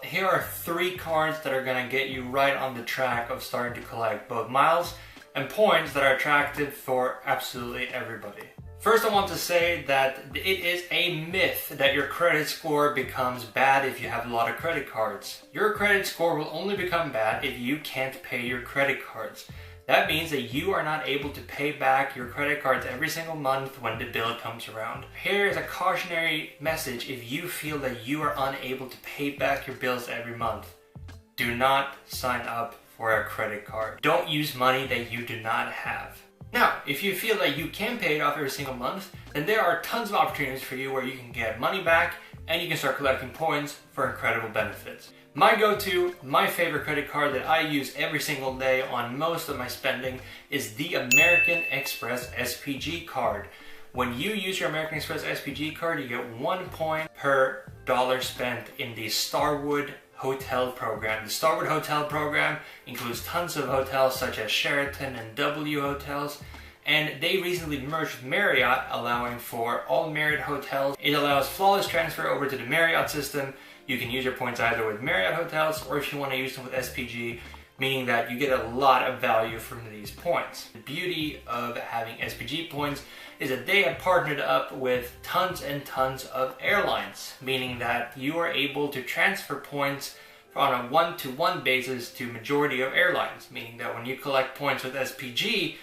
here are 3 cards that are going to get you right on the track of starting to collect both miles and points that are attractive for absolutely everybody. First, I want to say that it is a myth that your credit score becomes bad if you have a lot of credit cards. Your credit score will only become bad if you can't pay your credit cards. That means that you are not able to pay back your credit cards every single month when the bill comes around. Here is a cautionary message if you feel that you are unable to pay back your bills every month. Do not sign up for a credit card. Don't use money that you do not have. Now, if you feel that you can pay it off every single month, then there are tons of opportunities for you where you can get money back and you can start collecting points for incredible benefits. My go-to, my favorite credit card that I use every single day on most of my spending is the American Express SPG card. When you use your American Express SPG card, you get 1 point per dollar spent in the Starwood Hotel program. The Starwood Hotel program includes tons of hotels such as Sheraton and W hotels, and they recently merged with Marriott, allowing for all Marriott hotels. It allows flawless transfer over to the Marriott system. You can use your points either with Marriott hotels or if you want to use them with SPG, meaning that you get a lot of value from these points. The beauty of having SPG points is that they have partnered up with tons and tons of airlines, meaning that you are able to transfer points on a one-to-one basis to majority of airlines, meaning that when you collect points with SPG,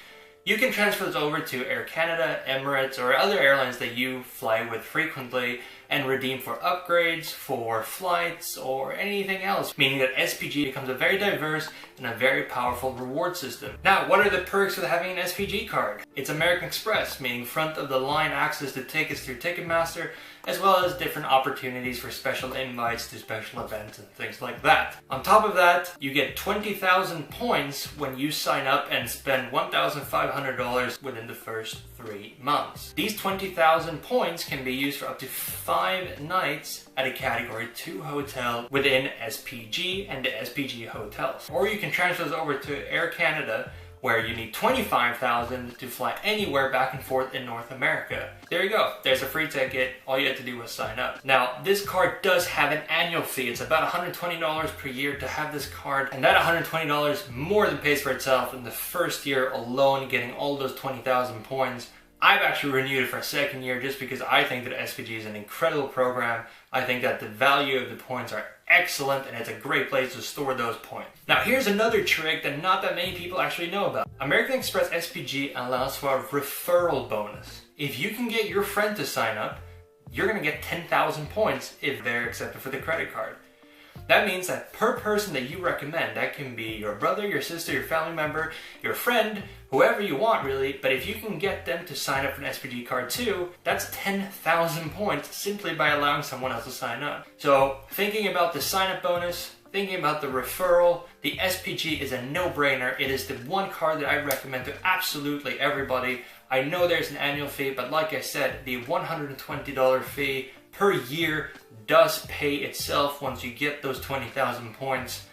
you can transfer those over to Air Canada, Emirates, or other airlines that you fly with frequently and redeem for upgrades, for flights, or anything else, meaning that SPG becomes a very diverse and a very powerful reward system. Now, what are the perks of having an SPG card? It's American Express, meaning front of the line access to tickets through Ticketmaster, as well as different opportunities for special invites to special events and things like that. On top of that, you get 20,000 points when you sign up and spend $1,500 within the first 3 months. These 20,000 points can be used for up to 5 nights at a Category 2 hotel within SPG and the SPG hotels. Or you can transfer those over to Air Canada, where you need 25,000 to fly anywhere back and forth in North America. There you go. There's a free ticket. All you have to do was sign up. Now, this card does have an annual fee. It's about $120 per year to have this card, and that $120 more than pays for itself in the first year alone, getting all those 20,000 points. I've actually renewed it for a second year just because I think that SPG is an incredible program. I think that the value of the points are excellent and it's a great place to store those points. Now, here's another trick that not that many people actually know about. American Express SPG allows for a referral bonus. If you can get your friend to sign up, you're going to get 10,000 points if they're accepted for the credit card. That means that per person that you recommend, that can be your brother, your sister, your family member, your friend, whoever you want really, but if you can get them to sign up for an SPG card too, that's 10,000 points simply by allowing someone else to sign up. So thinking about the sign up bonus, thinking about the referral, the SPG is a no-brainer. It is the one card that I recommend to absolutely everybody. I know there's an annual fee, but like I said, the $120 fee per year does pay itself once you get those 20,000 points.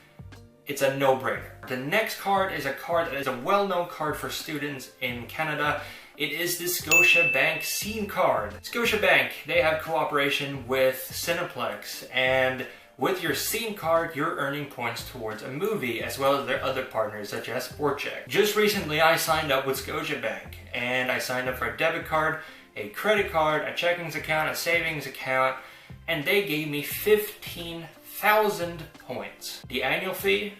It's a no-brainer. The next card is a card that is a well-known card for students in Canada. It is the Scotiabank Scene card. Scotiabank, they have cooperation with Cineplex, and with your Scene card, you're earning points towards a movie, as well as their other partners such as SportCheck. Just recently, I signed up with Scotiabank, and I signed up for a debit card, a credit card, a checkings account, a savings account, and they gave me 15,000 points. The annual fee?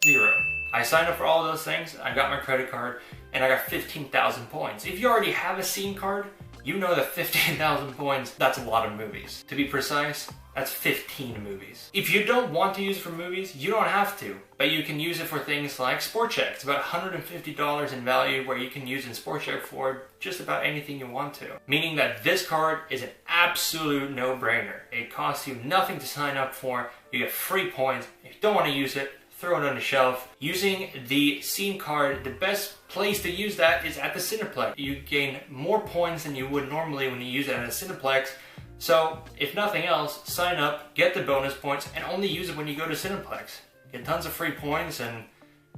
0. I signed up for all of those things, I got my credit card, and I got 15,000 points. If you already have a Scene card, you know that 15,000 points, that's a lot of movies. To be precise, that's 15 movies. If you don't want to use it for movies, you don't have to, but you can use it for things like SportCheck. It's about $150 in value, where you can use in SportCheck for just about anything you want to. Meaning that this card is an absolute no-brainer. It costs you nothing to sign up for, you get free points. If you don't want to use it, throw it on the shelf. Using the Scene card, the best place to use that is at the Cineplex. You gain more points than you would normally when you use it at a Cineplex. So, if nothing else, sign up, get the bonus points, and only use it when you go to Cineplex. Get tons of free points, and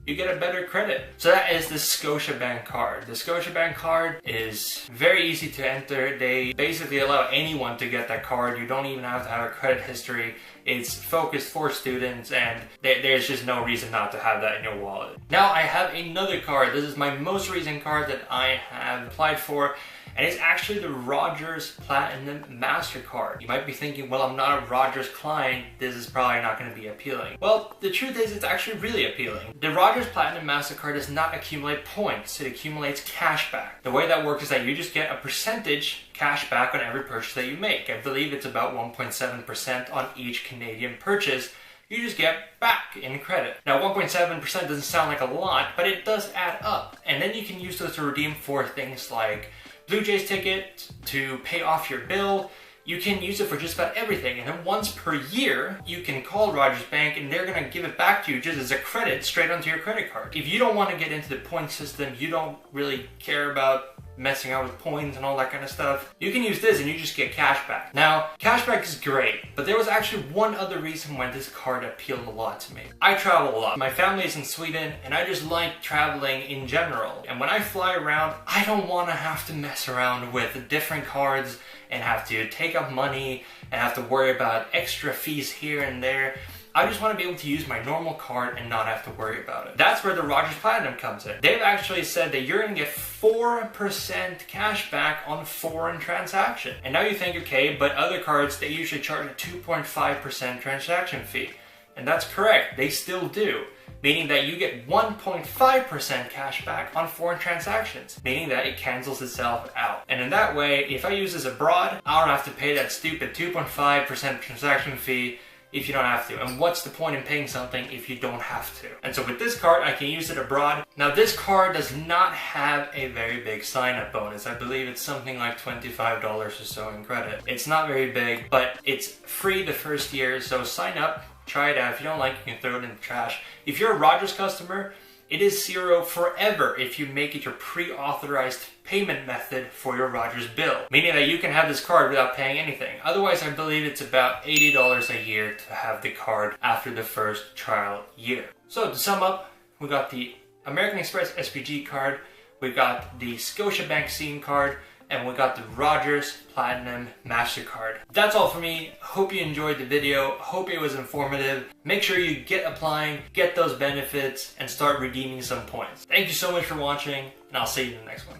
you get a better credit. So that is the Scotiabank card. The Scotiabank card is very easy to enter. They basically allow anyone to get that card. You don't even have to have a credit history. It's focused for students, and there's just no reason not to have that in your wallet. Now I have another card. This is my most recent card that I have applied for, and it's actually the Rogers Platinum MasterCard. You might be thinking, well, I'm not a Rogers client, this is probably not going to be appealing. Well, the truth is it's actually really appealing. The Rogers Platinum MasterCard does not accumulate points, it accumulates cash back. The way that works is that you just get a percentage cash back on every purchase that you make. I believe it's about 1.7% on each Canadian purchase. You just get back in credit. Now 1.7% doesn't sound like a lot, but it does add up. And then you can use those to redeem for things like Blue Jays ticket, to pay off your bill. You can use it for just about everything. And then once per year, you can call Rogers Bank and they're gonna give it back to you just as a credit straight onto your credit card. If you don't want to get into the point system, you don't really care about messing out with points and all that kind of stuff, you can use this and you just get cash back. Now, cash back is great, but there was actually one other reason why this card appealed a lot to me. I travel a lot. My family is in Sweden, and I just like traveling in general. And when I fly around, I don't want to have to mess around with different cards and have to take up money and have to worry about extra fees here and there. I just want to be able to use my normal card and not have to worry about it. That's where the Rogers Platinum comes in. They've actually said that you're going to get 4% cash back on foreign transaction. And now you think, okay, but other cards, they usually charge a 2.5% transaction fee. And that's correct, they still do. Meaning that you get 1.5% cash back on foreign transactions, meaning that it cancels itself out. And in that way, if I use this abroad, I don't have to pay that stupid 2.5% transaction fee if you don't have to. And what's the point in paying something if you don't have to? And so with this card, I can use it abroad. Now this card does not have a very big sign-up bonus. I believe it's something like $25 or so in credit. It's not very big, but it's free the first year, so sign up, try it out. If you don't like it, you can throw it in the trash. If you're a Rogers customer, it is zero forever if you make it your pre-authorized payment method for your Rogers bill. Meaning that you can have this card without paying anything. Otherwise, I believe it's about $80 a year to have the card after the first trial year. So to sum up, we got the American Express SPG card, we got the Scotiabank Scene card, and we got the Rogers Platinum MasterCard. That's all for me. Hope you enjoyed the video. Hope it was informative. Make sure you get applying, get those benefits, and start redeeming some points. Thank you so much for watching, and I'll see you in the next one.